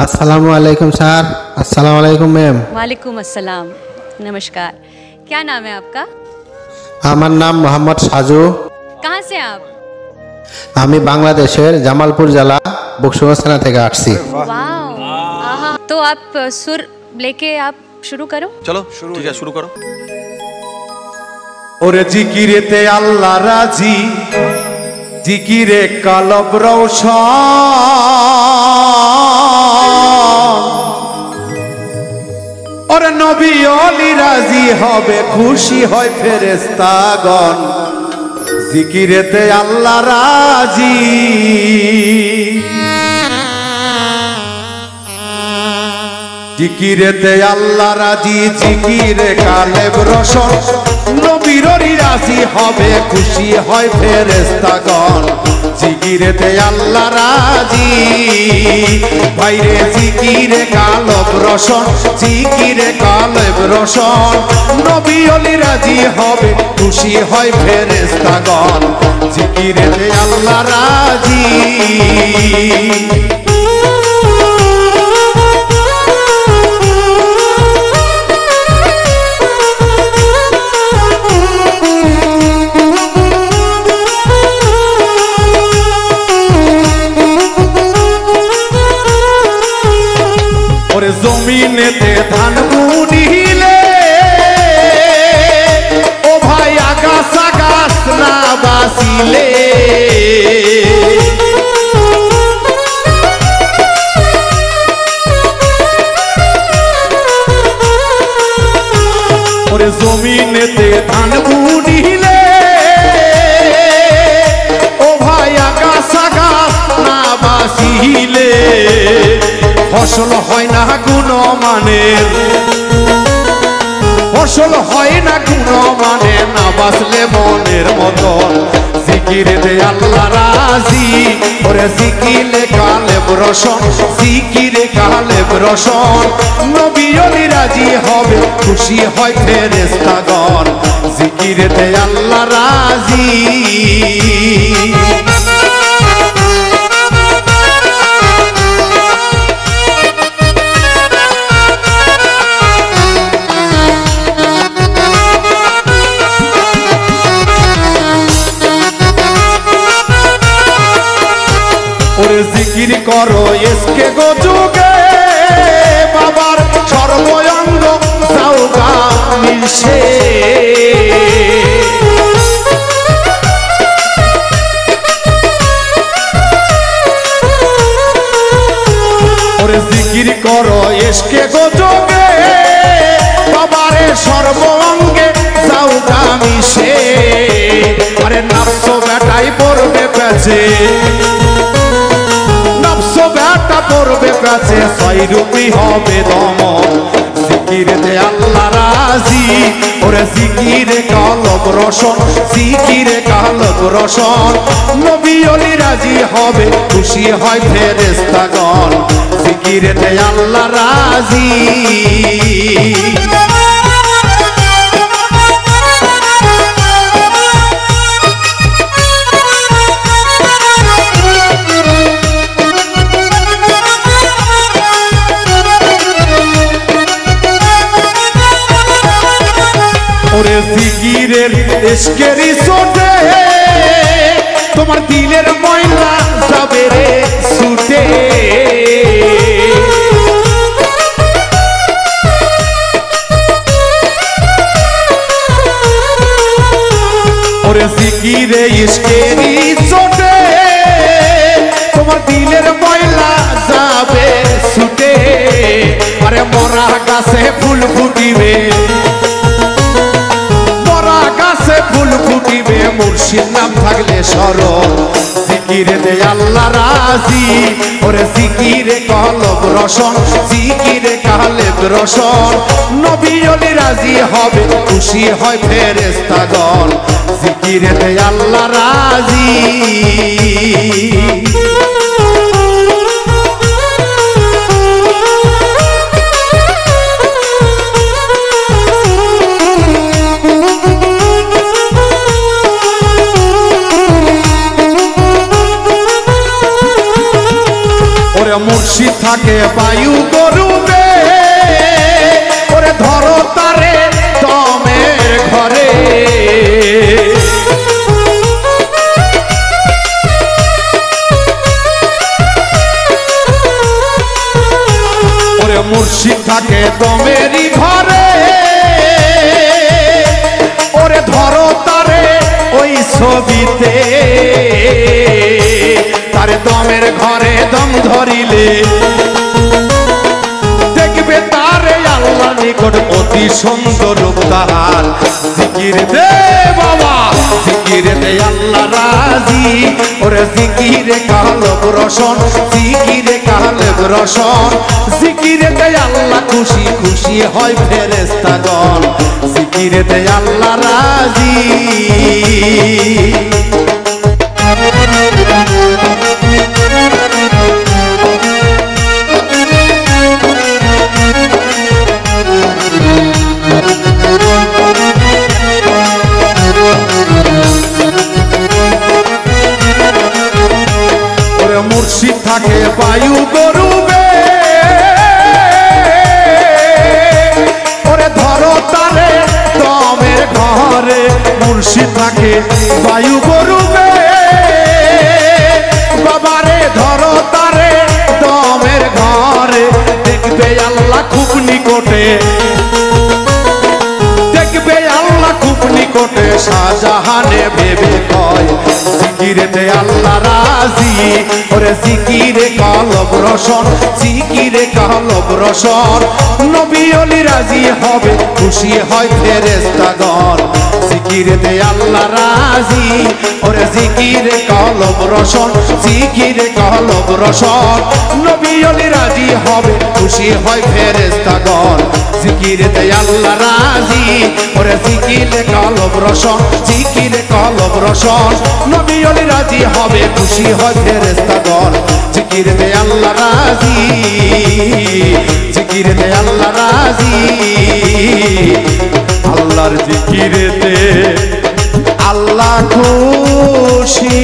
अस्सलामु अलैकुम सर। अस्सलामु अलैकुम मैम। वालेकुम अस्सलाम। नमस्कार। क्या नाम है आपका? আমার নাম মোহাম্মদ সাজু। कहाँ से आप? আমি বাংলাদেশের জামালপুর জেলা বকশুগঞ্জ থানা থেকে আসছি। वाओ। आहा। तो आप सुर लेके आप शुरू करो। चलो ठीक है, शुरू करो। ওরে জিকিরেতে আল্লাহ রাজি, জিকিরে কলব রৌশন। ওরে নবী ওলি রাজি হবে, খুশি হয় ফেরেশতাগণ। জিকিরেতে আল্লাহ রাজি, জিকিরেতে আল্লাহ রাজি, জিকিরে কালেব রোশন। নবীর রাজি হবে, খুশি হয় ফেরেশতাগণ। জিকিরেতে আল্লাহ রাজি, ভাইরে জিকিরে কালেব রোশন, জিকিরে কালেব রোশন। নবী ওলি রাজি হবে, খুশি হয় ফেরেশতাগণ। জিকিরেতে আল্লাহ রাজি। জমিনেতে ধান বুনিলে ও ভাই আগাছা গাছ না বাঁচিলে, ওরে জমিনেতে ধান বুনিলে ও ভাই আগাছা গাছ না বাঁচিলে, ফসল হয় না গুণমানের, ফসল হয় না গুণমানের, না বাঁচলে মনের মতন। জিকিরেতে আল্লাহ রাজি, ওরে জিকিরে কালেব রোশন, জিকিরে কালেব রোশন। নবী ওলি রাজি হবে, খুশি হয় ফেরেশতাগণ। জিকিরেতে আল্লাহ রাজি। ওরে জিকির করো এসকে গো যুগে, বাবার সর্বঙ্গ সাউগা মিশে। ওরে জিকির করো এসকে গো যুগে, বাবারে সর্বঙ্গে সাউগা মিশে। আরে নাফস বেটাই পড়বে পেছে, বেটা পড়বে কাছে, ছয় রূপী হবে দমন। জিকিরেতে আল্লাহ রাজি, ওরে জিকিরে কালব রোশন, জিকিরে কালব রোশন। নবী ওলি রাজি হবে, খুশি হয় ফেরেশতাগণ। জিকিরেতে আল্লাহ রাজি। ওরে জিকিরের এশকেরি সোটে, তোমার দিলের ময়লা যাবে রে ছুটে। ওরে জিকিরে এশকেরি সোটে, তোমার দিলের ময়লা যাবে ছুটে। আরে মরা গাছে ফুল ফুটিবে, ফুল ফুটিবে মুর্শিদ নাম থাকলে স্মরণ। জিকিরেতে আল্লাহ রাজি, ওরে জিকিরে কলব রোশন, জিকিরে কালেব রোশন। নবী ওলি রাজি হবে, খুশি হয় ফেরেশতাগণ। জিকিরেতে আল্লাহ রাজি। ওরে ওরে মুর্শিদ থাকে বায়ু গরুবে ওরে ধরো তারে দমের ঘরে ওরে মুর্শিদ থাকে দমেরই ঘরে ওরে ধরো তারে ওই ছবিতে তারে দমের ঘরে দম ধরিলে দেখবে তারে আল্লাহ নিকট অতি সুন্দর রূপদার জিকির দে বাবা জিকির দে আল্লাহ রাজি ওরে জিকিরে কালব রসন জিকিরে কালব রসন জিকিরে দে আল্লাহ খুশি খুশি হয় ফেরেশতাগণ জিকিরে দে আল্লাহ রাজি মুর্শিদ থাকে বায়ু গরুবে ওরে ধরো তারে দমের ঘরে মুর্শিদ থাকে বায়ু গরুবে বাবারে ধরো তারে দমের ঘরে দেখবে আল্লাহ খুব নিকটে দেখবে আল্লাহ খুব নিকটে শাহজাহানে ভেবে কয় জিকিরেতে আল্লাহ রাজি ওরে জিকিরে কলব রসন জিকিরে কলব রসন নবী ওলি রাজি হবে খুশি হয় ফেরেশতাগণ জিকিরেতে আল্লাহ রাজি ওরে জিকিরে কলব রসন জিকিরে কলব রসন নবী ওলি রাজি হবে খুশি হয় ফেরেশতাগণ জিকিরেতে আল্লাহ রাজি ওরে জিকিরে কলব রসন জিকিরে কলব রসন নবী ওলি রাজি হবে খুশি হয় ফেরেশতাগণ জিকিরেতে আল্লাহ রাজি জিকিরেতে আল্লাহ রাজি আল্লাহর জিকিরেতে আল্লাহ খুশি